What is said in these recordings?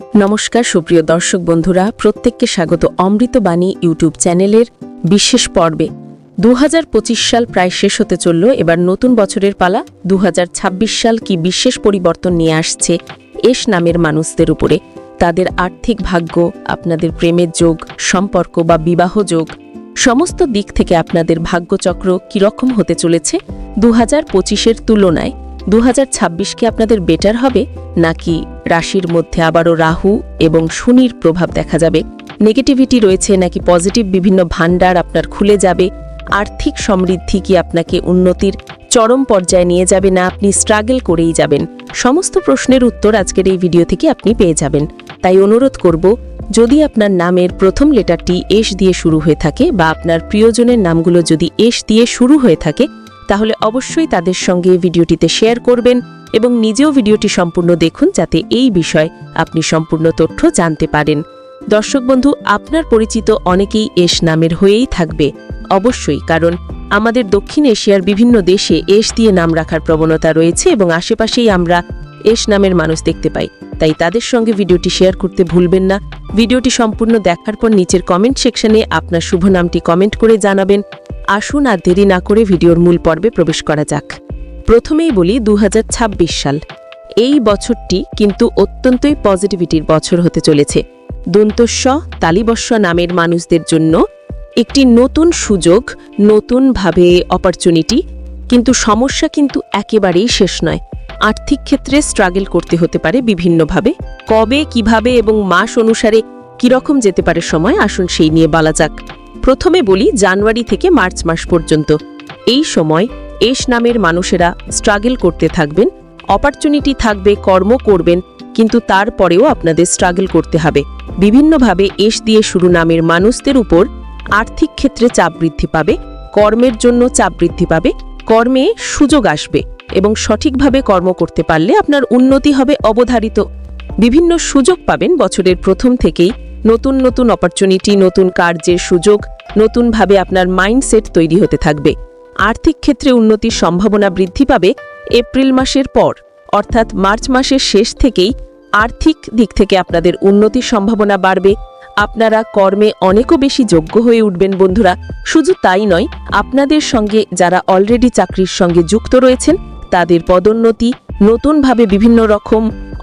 নমস্কার সুপ্রিয় দর্শক বন্ধুরা, প্রত্যেককে স্বাগত অমৃতবাণী ইউটিউব চ্যানেলের বিশেষ পর্বে। 2025 সাল প্রায় শেষ হতে চলল, এবার নতুন বছরের পালা। 2026 সাল কি বিশেষ পরিবর্তন নিয়ে আসছে এস নামের মানুষদের উপরে, তাদের আর্থিক ভাগ্য, আপনাদের প্রেমের যোগ, সম্পর্ক বা বিবাহ যোগ, সমস্ত দিক থেকে আপনাদের ভাগ্যচক্র কীরকম হতে চলেছে 2025-এর তুলনায় 2026 কি আপনাদের বেটার হবে, নাকি রাশির মধ্যে আবারও রাহু এবং শনির প্রভাব দেখা যাবে, নেগেটিভিটি রয়েছে নাকি পজিটিভ বিভিন্ন ভান্ডার আপনার খুলে যাবে, আর্থিক সমৃদ্ধি কি আপনাকে উন্নতির চরম পর্যায়ে নিয়ে যাবে, না আপনি স্ট্রাগল করেই যাবেন, সমস্ত প্রশ্নের উত্তর আজকের এই ভিডিও থেকে আপনি পেয়ে যাবেন। তাই অনুরোধ করব, যদি আপনার নামের প্রথম লেটারটি এস দিয়ে শুরু হয়ে থাকে বা আপনার প্রিয়জনের নামগুলো যদি এস দিয়ে শুরু হয়ে থাকে, তাহলে অবশ্যই তাদের সঙ্গে ভিডিওটিতে শেয়ার করবেন এবং নিজেও ভিডিওটি সম্পূর্ণ দেখুন, যাতে এই বিষয়ে আপনি সম্পূর্ণ তথ্য জানতে পারেন। দর্শক বন্ধু, আপনার পরিচিত অনেকেই এস নামের হয়েই থাকবে অবশ্যই, কারণ আমাদের দক্ষিণ এশিয়ার বিভিন্ন দেশে এস দিয়ে নাম রাখার প্রবণতা রয়েছে এবং আশেপাশেই আমরা এস নামের মানুষ দেখতে পাই। তাই তাদের সঙ্গে ভিডিওটি শেয়ার করতে ভুলবেন না। ভিডিওটি সম্পূর্ণ দেখার পর নিচের কমেন্ট সেকশনে আপনার শুভ নামটি কমেন্ট করে জানাবেন। আসুন আর দেরি না করে ভিডিওর মূল পর্বে প্রবেশ করা যাক। প্রথমেই বলি 2026 সাল, এই বছরটি কিন্তু অত্যন্তই পজিটিভিটির বছর হতে চলেছে। দন্তস্ব তালিবস্ব নামের মানুষদের জন্য একটি নতুন সুযোগ, নতুনভাবে অপরচুনিটি, কিন্তু সমস্যা কিন্তু একেবারেই শেষ নয়। আর্থিক ক্ষেত্রে স্ট্রাগল করতে হতে পারে বিভিন্নভাবে, কবে কিভাবে এবং মাস অনুসারে কীরকম যেতে পারে সময়, আসুন সেই নিয়ে বলা যাক। প্রথমে বলি জানুয়ারি থেকে মার্চ মাস পর্যন্ত এই সময় এস নামের মানুষেরা স্ট্রাগল করতে থাকবেন, অপরচুনিটি থাকবে, কর্ম করবেন, কিন্তু তারপরেও আপনাদের স্ট্রাগল করতে হবে। বিভিন্নভাবে এস দিয়ে শুরু নামের মানুষদের উপর আর্থিক ক্ষেত্রে চাপ বৃদ্ধি পাবে, কর্মের জন্য চাপ বৃদ্ধি পাবে, কর্মে সুযোগ আসবে এবং সঠিকভাবে কর্ম করতে পারলে আপনার উন্নতি হবে অবধারিত। বিভিন্ন সুযোগ পাবেন বছরের প্রথম থেকেই, নতুন নতুন অপরচুনিটি, নতুন কার্যের সুযোগ, নতুনভাবে আপনার মাইন্ডসেট তৈরি হতে থাকবে। আর্থিক ক্ষেত্রে উন্নতির সম্ভাবনা বৃদ্ধি পাবে এপ্রিল মাসের পর, অর্থাৎ মার্চ মাসের শেষ থেকেই আর্থিক দিক থেকে আপনাদের উন্নতির সম্ভাবনা বাড়বে। আপনারা কর্মে অনেকও বেশি যোগ্য হয়ে উঠবেন বন্ধুরা। শুধু তাই নয়, আপনাদের সঙ্গে যারা অলরেডি চাকরির সঙ্গে যুক্ত রয়েছেন তাদের পদোন্নতি, নতুনভাবে বিভিন্ন রকম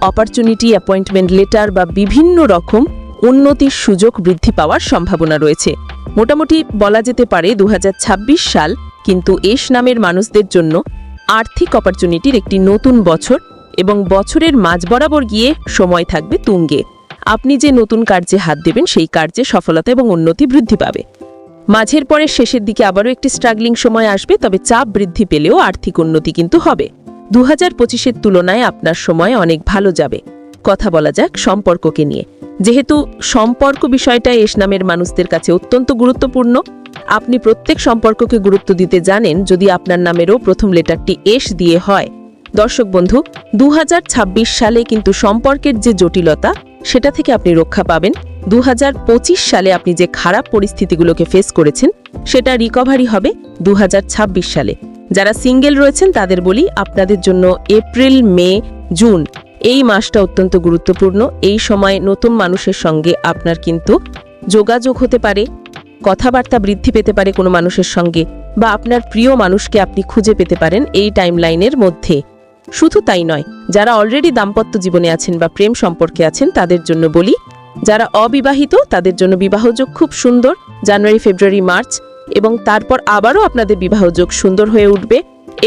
অপরচুনিটি, অ্যাপয়েন্টমেন্ট লেটার বা বিভিন্ন রকম উন্নতির সুযোগ বৃদ্ধি পাওয়ার সম্ভাবনা রয়েছে। মোটামুটি বলা যেতে পারে 2026 সাল কিন্তু এস নামের মানুষদের জন্য আর্থিক অপরচুনিটির একটি নতুন বছর এবং বছরের মাঝ বরাবর গিয়ে সময় থাকবে তুঙ্গে। আপনি যে নতুন কার্যে হাত দেবেন সেই কার্যে সফলতা এবং উন্নতি বৃদ্ধি পাবে। মাঝের পরে শেষের দিকে আবারও একটি স্ট্রাগলিং সময় আসবে, তবে চাপ বৃদ্ধি পেলেও আর্থিক উন্নতি কিন্তু হবে। 2025-এর তুলনায় আপনার সময় অনেক ভালো যাবে। কথা বলা যাক সম্পর্ককে নিয়ে। যেহেতু সম্পর্ক বিষয়টা এস নামের মানুষদের কাছে অত্যন্ত গুরুত্বপূর্ণ, আপনি প্রত্যেক সম্পর্ককে গুরুত্ব দিতে জানেন যদি আপনার নামেরও প্রথম লেটারটি এস দিয়ে হয়। দর্শক বন্ধু, 2026 সালে কিন্তু সম্পর্কের যে জটিলতা সেটা থেকে আপনি রক্ষা পাবেন। 2025 সালে আপনি যে খারাপ পরিস্থিতিগুলোকে ফেস করেছেন সেটা রিকভারি হবে 2026 সালে। যারা সিঙ্গেল রয়েছেন তাদের বলি, আপনাদের জন্য এপ্রিল, মে, জুন এই মাসটা অত্যন্ত গুরুত্বপূর্ণ। এই সময় নতুন মানুষের সঙ্গে আপনার কিন্তু যোগাযোগ হতে পারে, কথাবার্তা বৃদ্ধি পেতে পারে কোনো মানুষের সঙ্গে, বা আপনার প্রিয় মানুষকে আপনি খুঁজে পেতে পারেন এই টাইমলাইনের মধ্যে। শুধু তাই নয়, যারা অলরেডি দাম্পত্য জীবনে আছেন বা প্রেম সম্পর্কে আছেন তাদের জন্য বলি, যারা অবিবাহিত তাদের জন্য বিবাহযোগ খুব সুন্দর জানুয়ারি, ফেব্রুয়ারি, মার্চ, এবং তারপর আবারও আপনাদের বিবাহযোগ সুন্দর হয়ে উঠবে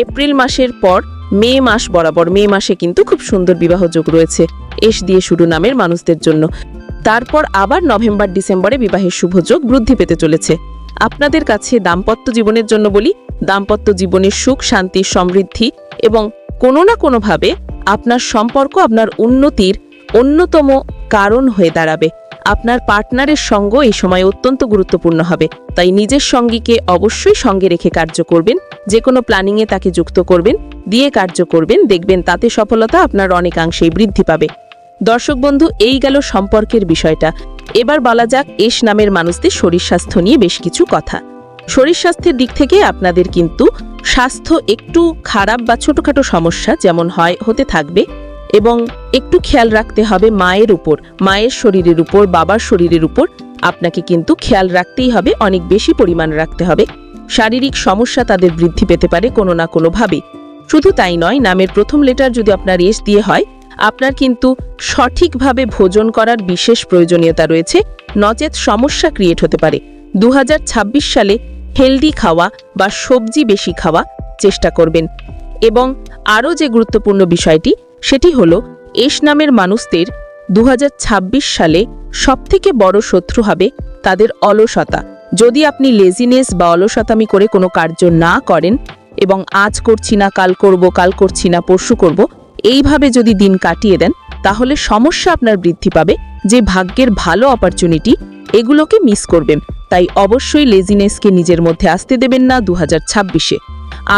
এপ্রিল মাসের পর মে মাস বরাবর। মে মাসে কিন্তু খুব সুন্দর বিবাহযোগ রয়েছে এস দিয়ে শুরু নামের মানুষদের জন্য। তারপর আবার নভেম্বর, ডিসেম্বরে বিবাহের শুভযোগ বৃদ্ধি পেতে চলেছে। আপনাদের কাছে দাম্পত্য জীবনের জন্য বলি, দাম্পত্য জীবনের সুখ, শান্তি, সমৃদ্ধি এবং কোনো না কোনোভাবে আপনার সম্পর্ক আপনার উন্নতির অন্যতম কারণ হয়ে দাঁড়াবে। আপনার পার্টনারের সঙ্গ এই সময় অত্যন্ত গুরুত্বপূর্ণ হবে, তাই নিজের সঙ্গীকে অবশ্যই সঙ্গে রেখে কার্য করবেন। যে কোনো প্ল্যানিংয়ে তাকে যুক্ত করবেন, দিয়ে কার্য করবেন, দেখবেন তাতে সফলতা আপনার অনেকাংশেই বৃদ্ধি পাবে। দর্শক বন্ধু, এই গেল সম্পর্কের বিষয়টা। এবার বলা যাক এস নামের মানুষদের শরীর স্বাস্থ্য নিয়ে বেশ কিছু কথা। শরীর স্বাস্থ্যের দিক থেকে আপনাদের কিন্তু স্বাস্থ্য একটু খারাপ বা ছোটখাটো সমস্যা যেমন হয় হতে থাকবে এবং একটু খেয়াল রাখতে হবে মায়ের উপর, মায়ের শরীরের উপর, বাবার শরীরের উপর আপনাকে কিন্তু খেয়াল রাখতেই হবে, অনেক বেশি পরিমাণ রাখতে হবে। শারীরিক সমস্যা তাদের বৃদ্ধি পেতে পারে কোনো না কোনোভাবে। শুধু তাই নয়, নামের প্রথম লেটার যদি আপনার এস দিয়ে হয়, আপনার কিন্তু সঠিকভাবে ভোজন করার বিশেষ প্রয়োজনীয়তা রয়েছে, নচেত সমস্যা ক্রিয়েট হতে পারে। 2026 সালে হেলদি খাওয়া বা সবজি বেশি খাওয়া চেষ্টা করবেন। এবং আরও যে গুরুত্বপূর্ণ বিষয়টি সেটি হলো এস নামের মানুষদের 2026 সালে সবথেকে বড় শত্রু হবে তাদের অলসতা। যদি আপনি লেজিনেস বা অলসতামি করে কোনো কার্য না করেন এবং আজ করছি না কাল করব, কাল করছি না পরশু করব, এইভাবে যদি দিন কাটিয়ে দেন, তাহলে সমস্যা আপনার বৃদ্ধি পাবে। যে ভাগ্যের ভালো অপরচুনিটি, এগুলোকে মিস করবেন। তাই অবশ্যই লেজিনেসকে নিজের মধ্যে আসতে দেবেন না 2026-এ।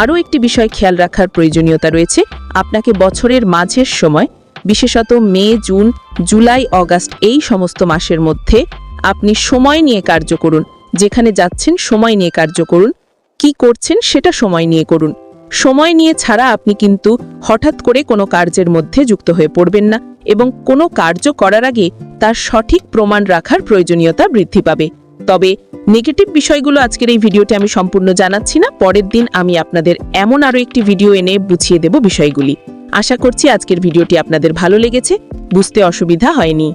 আরও একটি বিষয় খেয়াল রাখার প্রয়োজনীয়তা রয়েছে, আপনাকে বছরের মাঝের সময়, বিশেষত মে, জুন, জুলাই, অগাস্ট এই সমস্ত মাসের মধ্যে আপনি সময় নিয়ে কার্য করুন। যেখানে যাচ্ছেন সময় নিয়ে কার্য করুন, কি করছেন সেটা সময় নিয়ে করুন। সময় নিয়ে ছাড়া আপনি কিন্তু হঠাৎ করে কোনো কার্যের মধ্যে যুক্ত হয়ে পড়বেন না, এবং কোনো কার্য করার আগে তার সঠিক প্রমাণ রাখার প্রয়োজনীয়তা বৃদ্ধি পাবে। তবে নেগেটিভ বিষয়গুলো আজকের এই ভিডিওতে আমি সম্পূর্ণ জানাচ্ছি না, পরের দিন আমি আপনাদের এমন আরও একটি ভিডিও এনে বুঝিয়ে দেব বিষয়গুলি। আশা করছি আজকের ভিডিওটি আপনাদের ভালো লেগেছে, বুঝতে অসুবিধা হয়নি।